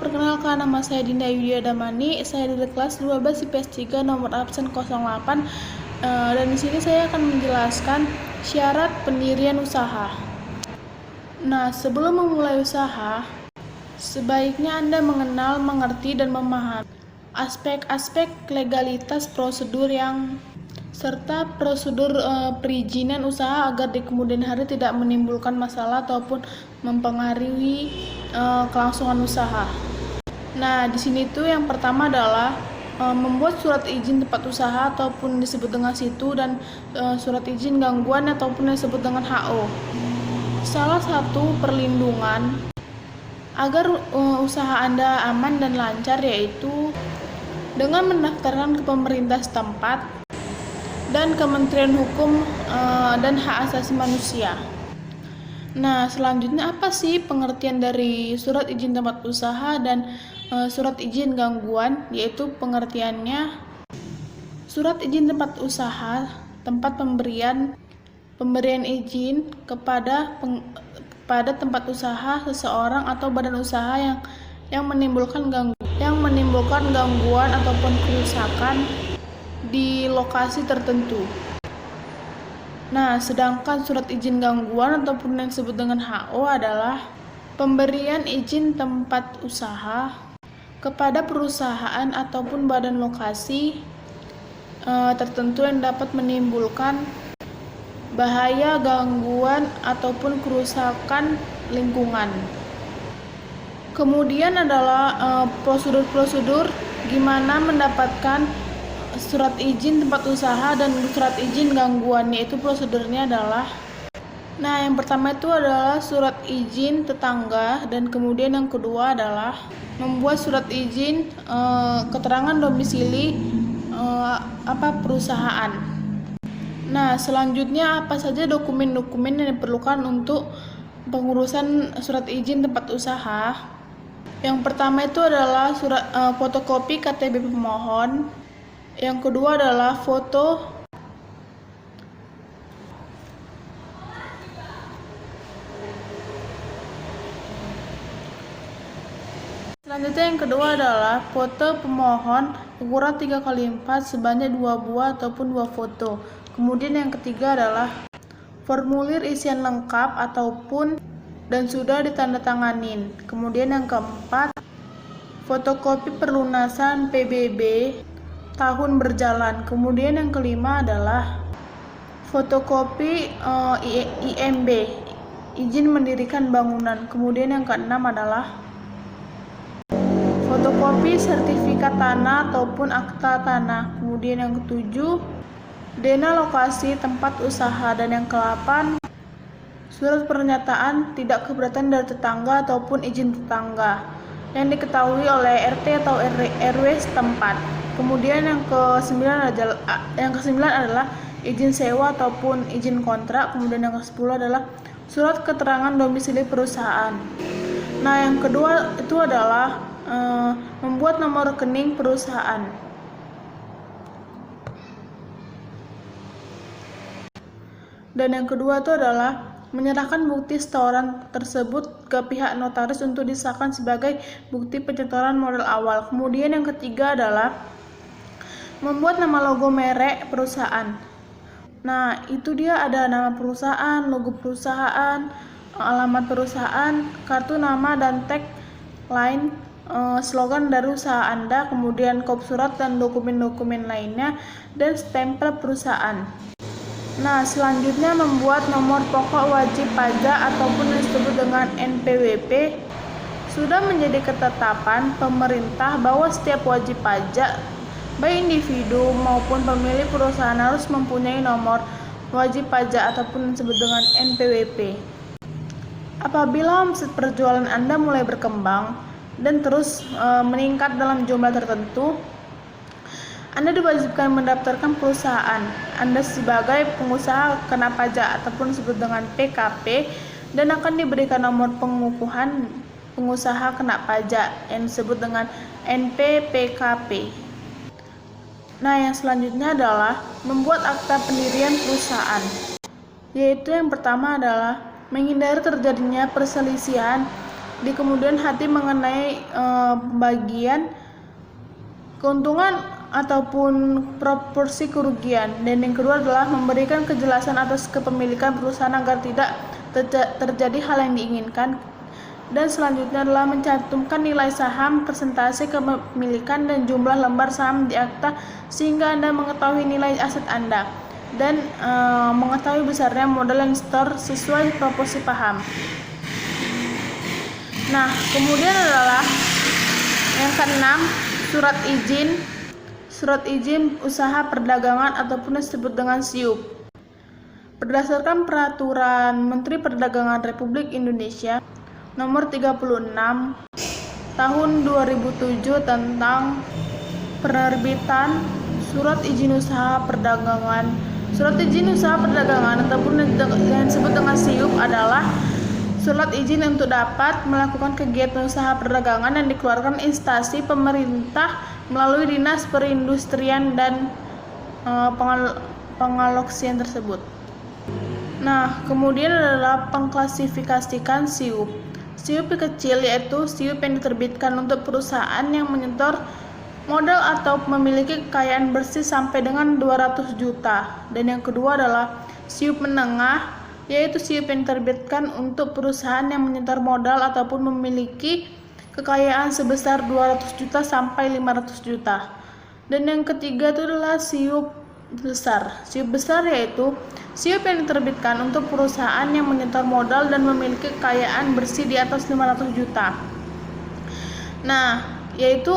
perkenalkan, nama saya Dinda Yudia Damani. Saya dari kelas 12 IPS 3 nomor absen 08. Dan di sini saya akan menjelaskan syarat pendirian usaha. Nah, sebelum memulai usaha, sebaiknya Anda mengenal, mengerti, dan memahami aspek-aspek legalitas prosedur serta prosedur perizinan usaha agar di kemudian hari tidak menimbulkan masalah ataupun mempengaruhi kelangsungan usaha. Nah, di sini tuh yang pertama adalah membuat surat izin tempat usaha ataupun disebut dengan situ, dan surat izin gangguan ataupun disebut dengan HO. Salah satu perlindungan agar usaha Anda aman dan lancar yaitu dengan mendaftarkan ke pemerintah setempat dan Kementerian Hukum dan Hak Asasi Manusia. Nah, selanjutnya apa sih pengertian dari surat izin tempat usaha dan surat izin gangguan? Yaitu pengertiannya, surat izin tempat usaha, tempat pemberian izin kepada tempat usaha seseorang atau badan usaha yang menimbulkan gangguan ataupun kerusakan di lokasi tertentu. Nah, sedangkan surat izin gangguan ataupun yang disebut dengan HO adalah pemberian izin tempat usaha kepada perusahaan ataupun badan lokasi tertentu yang dapat menimbulkan bahaya, gangguan, ataupun kerusakan lingkungan. Kemudian adalah prosedur-prosedur gimana mendapatkan surat izin tempat usaha dan surat izin gangguan, yaitu prosedurnya adalah, nah, yang pertama itu adalah surat izin tetangga, dan kemudian yang kedua adalah membuat surat izin keterangan domisili perusahaan. Nah, selanjutnya apa saja dokumen-dokumen yang diperlukan untuk pengurusan surat izin tempat usaha? Yang pertama itu adalah fotokopi KTP pemohon. Yang kedua adalah foto pemohon ukuran 3x4 sebanyak 2 buah ataupun 2 foto. Kemudian yang ketiga adalah formulir isian lengkap ataupun dan sudah ditandatanganin. Kemudian yang keempat, fotokopi perlunasan PBB tahun berjalan. Kemudian yang kelima adalah fotokopi IMB, izin mendirikan bangunan. Kemudian yang keenam adalah fotokopi sertifikat tanah ataupun akta tanah. Kemudian yang ketujuh, dena lokasi tempat usaha. Dan yang ke-8, surat pernyataan tidak keberatan dari tetangga ataupun izin tetangga yang diketahui oleh RT atau RW setempat. Kemudian yang ke-9 adalah izin sewa ataupun izin kontrak. Kemudian yang ke-10 adalah surat keterangan domisili perusahaan. Nah, yang kedua itu adalah membuat nomor rekening perusahaan. Dan yang kedua itu adalah menyerahkan bukti setoran tersebut ke pihak notaris untuk disahkan sebagai bukti penyetoran modal awal. Kemudian yang ketiga adalah membuat nama logo merek perusahaan. Nah, itu dia ada nama perusahaan, logo perusahaan, alamat perusahaan, kartu nama dan tagline, slogan dari usaha Anda, kemudian kop surat dan dokumen-dokumen lainnya, dan stempel perusahaan. Nah, selanjutnya membuat nomor pokok wajib pajak ataupun yang disebut dengan NPWP. Sudah menjadi ketetapan pemerintah bahwa setiap wajib pajak, baik individu maupun pemilik perusahaan, harus mempunyai nomor wajib pajak ataupun yang disebut dengan NPWP. Apabila omset perjualan Anda mulai berkembang dan terus meningkat dalam jumlah tertentu, Anda diwajibkan mendaftarkan perusahaan Anda sebagai pengusaha kena pajak ataupun disebut dengan PKP, dan akan diberikan nomor pengukuhan pengusaha kena pajak yang disebut dengan NPPKP. Nah, yang selanjutnya adalah membuat akta pendirian perusahaan, yaitu yang pertama adalah menghindari terjadinya perselisihan di kemudian hari mengenai pembagian keuntungan ataupun proporsi kerugian. Dan yang kedua adalah memberikan kejelasan atas kepemilikan perusahaan agar tidak terjadi hal yang diinginkan. Dan selanjutnya adalah mencantumkan nilai saham, persentase kepemilikan, dan jumlah lembar saham di akta sehingga Anda mengetahui nilai aset Anda dan mengetahui besarnya modal yang store sesuai proporsi paham. Nah, kemudian adalah yang keenam, surat izin usaha perdagangan ataupun disebut dengan SIUP. Berdasarkan Peraturan Menteri Perdagangan Republik Indonesia Nomor 36 Tahun 2007 tentang penerbitan surat izin usaha perdagangan. Surat izin usaha perdagangan ataupun yang disebut dengan SIUP adalah surat izin untuk dapat melakukan kegiatan usaha perdagangan yang dikeluarkan instansi pemerintah melalui Dinas Perindustrian dan Pengaloksian tersebut. Nah, kemudian adalah pengklasifikasikan SIUP. SIUP kecil yaitu SIUP yang diterbitkan untuk perusahaan yang menyetor modal atau memiliki kekayaan bersih sampai dengan 200 juta. Dan yang kedua adalah SIUP menengah, yaitu SIUP yang diterbitkan untuk perusahaan yang menyetor modal ataupun memiliki kekayaan sebesar 200 juta sampai 500 juta. Dan yang ketiga itu adalah SIUP besar. SIUP besar yaitu SIUP yang diterbitkan untuk perusahaan yang menyetor modal dan memiliki kekayaan bersih di atas 500 juta. Nah, yaitu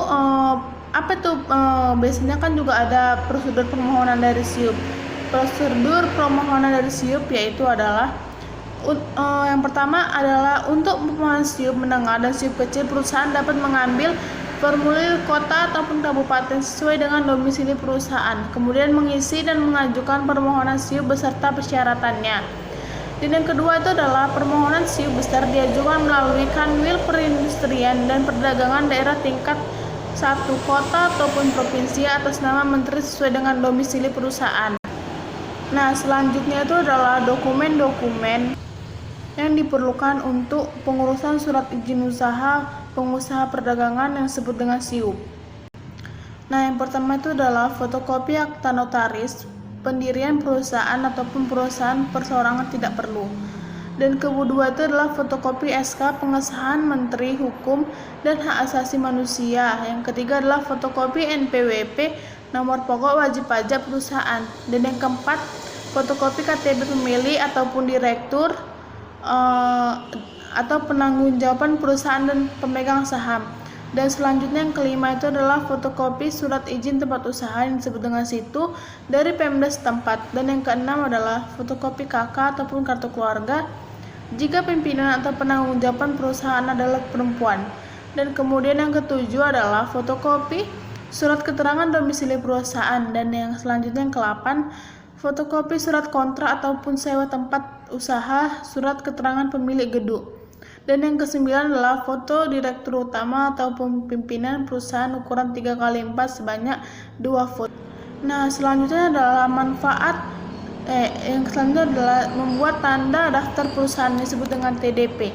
biasanya kan juga ada prosedur permohonan dari SIUP. Prosedur permohonan dari SIUP yaitu adalah yang pertama adalah untuk permohonan SIUP menengah dan SIUP kecil, perusahaan dapat mengambil formulir kota ataupun kabupaten sesuai dengan domisili perusahaan, kemudian mengisi dan mengajukan permohonan SIUP beserta persyaratannya. Dan yang kedua itu adalah permohonan SIUP besar diajukan melalui Kanwil Perindustrian dan Perdagangan daerah tingkat 1 kota ataupun provinsi atas nama menteri sesuai dengan domisili perusahaan. Nah, selanjutnya itu adalah dokumen-dokumen yang diperlukan untuk pengurusan surat izin usaha pengusaha perdagangan yang disebut dengan SIUP. Nah, yang pertama itu adalah fotokopi akta notaris pendirian perusahaan ataupun perusahaan perseorangan tidak perlu. Dan kedua itu adalah fotokopi SK pengesahan Menteri Hukum dan Hak Asasi Manusia. Yang ketiga adalah fotokopi NPWP nomor pokok wajib pajak perusahaan. Dan yang keempat, fotokopi KTP pemilik ataupun direktur atau penanggung-jawaban perusahaan dan pemegang saham. Dan selanjutnya yang kelima itu adalah fotokopi surat izin tempat usaha yang disebut dengan situ dari Pemda setempat. Dan yang keenam adalah fotokopi KK ataupun kartu keluarga jika pimpinan atau penanggung-jawaban perusahaan adalah perempuan. Dan kemudian yang ketujuh adalah fotokopi surat keterangan domisili perusahaan. Dan yang selanjutnya yang ke-8, fotokopi surat kontrak ataupun sewa tempat usaha, surat keterangan pemilik gedung. Dan yang ke-9 adalah foto direktur utama ataupun pimpinan perusahaan ukuran 3x4 sebanyak 2 foto. Nah, selanjutnya adalah yang selanjutnya adalah membuat tanda daftar perusahaan disebut dengan TDP.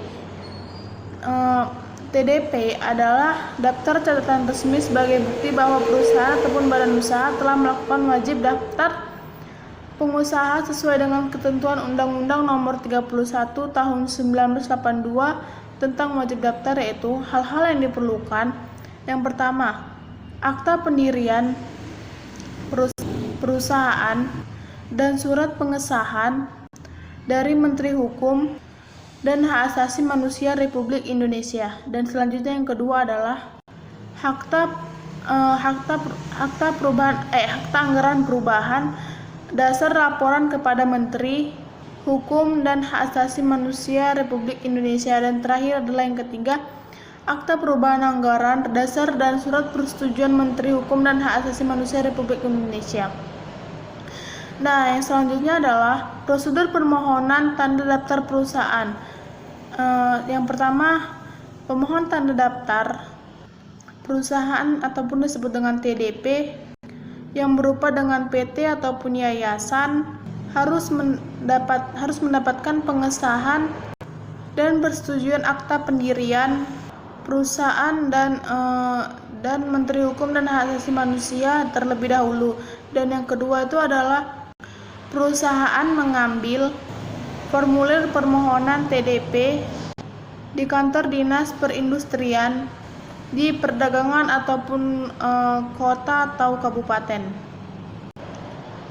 TDP adalah daftar catatan resmi sebagai bukti bahwa perusahaan ataupun badan usaha telah melakukan wajib daftar pengusaha sesuai dengan ketentuan Undang-Undang Nomor 31 Tahun 1982 tentang wajib daftar, yaitu hal-hal yang diperlukan. Yang pertama, akta pendirian perusahaan dan surat pengesahan dari Menteri Hukum dan Hak Asasi Manusia Republik Indonesia. Dan selanjutnya yang kedua adalah akta anggaran perubahan, dasar laporan kepada Menteri Hukum dan Hak Asasi Manusia Republik Indonesia. Dan terakhir adalah yang ketiga, akta perubahan anggaran, dasar dan surat persetujuan Menteri Hukum dan Hak Asasi Manusia Republik Indonesia. Nah, yang selanjutnya adalah prosedur permohonan tanda daftar perusahaan. Yang pertama, pemohon tanda daftar perusahaan ataupun disebut dengan TDP yang berupa dengan PT ataupun yayasan harus mendapatkan pengesahan dan persetujuan akta pendirian perusahaan dan Menteri Hukum dan Hak Asasi Manusia terlebih dahulu. Dan yang kedua itu adalah perusahaan mengambil formulir permohonan TDP di kantor dinas perindustrian, di perdagangan ataupun kota atau kabupaten.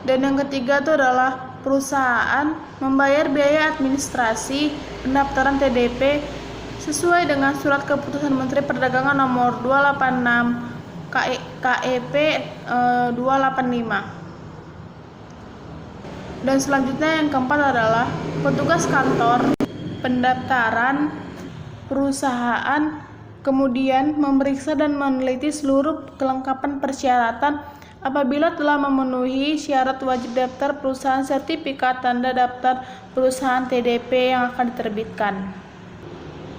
Dan yang ketiga itu adalah perusahaan membayar biaya administrasi pendaftaran TDP sesuai dengan surat keputusan Menteri Perdagangan nomor 286 KEP 285. Dan selanjutnya yang keempat adalah petugas kantor pendaftaran perusahaan kemudian memeriksa dan meneliti seluruh kelengkapan persyaratan. Apabila telah memenuhi syarat wajib daftar perusahaan sertifikat tanda daftar perusahaan TDP yang akan diterbitkan.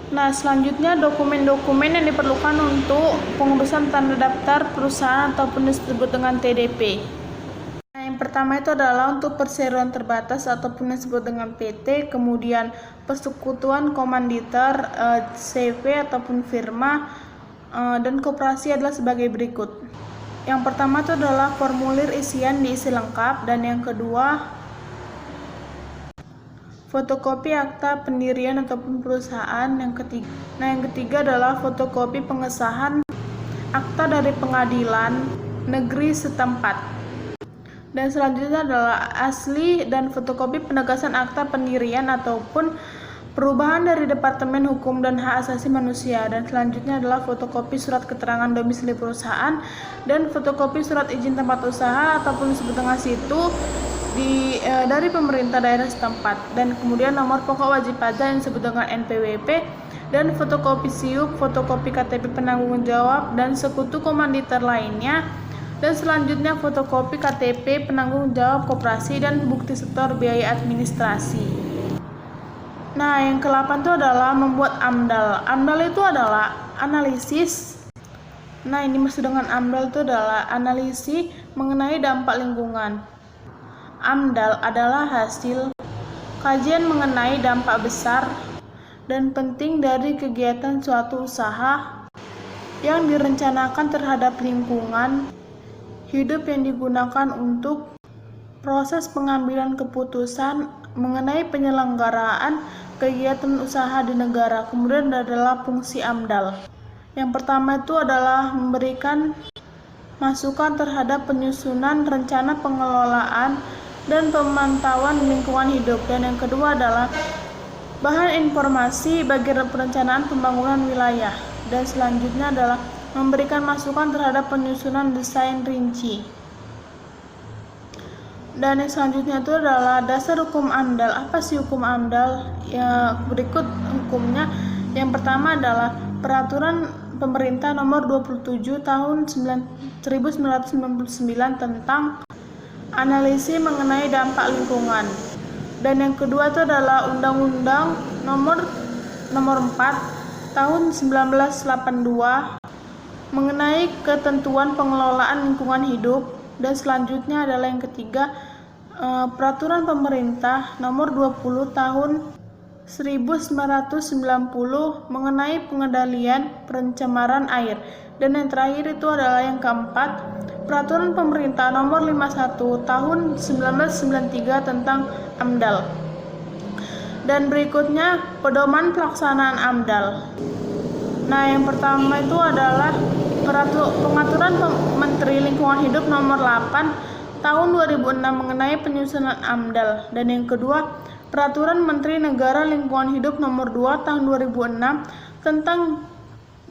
Nah, selanjutnya dokumen-dokumen yang diperlukan untuk pengurusan tanda daftar perusahaan ataupun disebut dengan TDP. Nah, yang pertama itu adalah untuk perseroan terbatas ataupun disebut dengan PT, kemudian persekutuan komanditer, CV ataupun firma, dan koperasi adalah sebagai berikut. Yang pertama itu adalah formulir isian diisi lengkap, dan yang kedua fotokopi akta pendirian ataupun perusahaan. Yang ketiga adalah fotokopi pengesahan akta dari pengadilan negeri setempat. Dan selanjutnya adalah asli dan fotokopi penegasan akta pendirian ataupun perubahan dari Departemen Hukum dan Hak Asasi Manusia. Dan selanjutnya adalah fotokopi surat keterangan domisili perusahaan dan fotokopi surat izin tempat usaha ataupun disebut dengan situ dari pemerintah daerah setempat. Dan kemudian nomor pokok wajib pajak yang disebut dengan NPWP, dan fotokopi SIUP, fotokopi KTP penanggung jawab dan sekutu komanditer lainnya. Dan selanjutnya fotokopi KTP penanggung jawab koperasi dan bukti setor biaya administrasi. Nah, yang ke-8 itu adalah membuat AMDAL. AMDAL itu adalah analisis. Nah, ini maksud dengan AMDAL itu adalah analisis mengenai dampak lingkungan. AMDAL adalah hasil kajian mengenai dampak besar dan penting dari kegiatan suatu usaha yang direncanakan terhadap lingkungan hidup yang digunakan untuk proses pengambilan keputusan mengenai penyelenggaraan kegiatan usaha di negara. Kemudian adalah fungsi AMDAL. Yang pertama itu adalah memberikan masukan terhadap penyusunan rencana pengelolaan dan pemantauan lingkungan hidup. Dan yang kedua adalah bahan informasi bagi perencanaan pembangunan wilayah. Dan selanjutnya adalah memberikan masukan terhadap penyusunan desain rinci. Dan yang selanjutnya itu adalah dasar hukum AMDAL. Apa sih hukum AMDAL? Ya, berikut hukumnya. Yang pertama adalah Peraturan Pemerintah Nomor 27 Tahun 1999 tentang analisis mengenai dampak lingkungan. Dan yang kedua itu adalah Undang-Undang Nomor 4 Tahun 1982 mengenai ketentuan pengelolaan lingkungan hidup. Dan selanjutnya adalah yang ketiga, Peraturan Pemerintah Nomor 20 Tahun 1990 mengenai pengendalian pencemaran air. Dan yang terakhir itu adalah yang keempat, Peraturan Pemerintah Nomor 51 Tahun 1993 tentang AMDAL. Dan berikutnya pedoman pelaksanaan AMDAL. Nah, yang pertama itu adalah Pengaturan Menteri Lingkungan Hidup Nomor 8 Tahun 2006 mengenai penyusunan AMDAL. Dan yang kedua, Peraturan Menteri Negara Lingkungan Hidup Nomor 2 Tahun 2006 tentang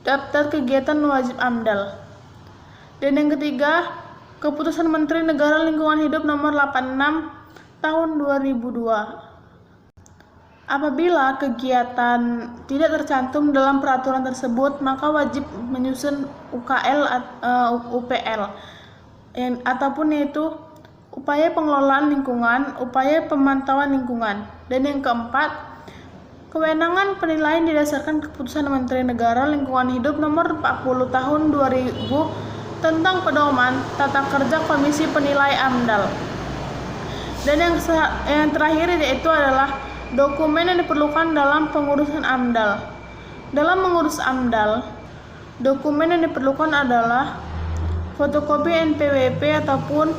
daftar kegiatan wajib AMDAL. Dan yang ketiga, Keputusan Menteri Negara Lingkungan Hidup Nomor 86 Tahun 2002. Apabila kegiatan tidak tercantum dalam peraturan tersebut, maka wajib menyusun UPL ataupun yaitu upaya pengelolaan lingkungan, upaya pemantauan lingkungan. Dan yang keempat, kewenangan penilaian didasarkan Keputusan Menteri Negara Lingkungan Hidup Nomor 40 Tahun 2000 tentang pedoman tata kerja Komisi Penilai AMDAL. Dan yang terakhir yaitu adalah Dokumen yang diperlukan dalam pengurusan AMDAL. Dalam mengurus AMDAL, dokumen yang diperlukan adalah fotokopi NPWP ataupun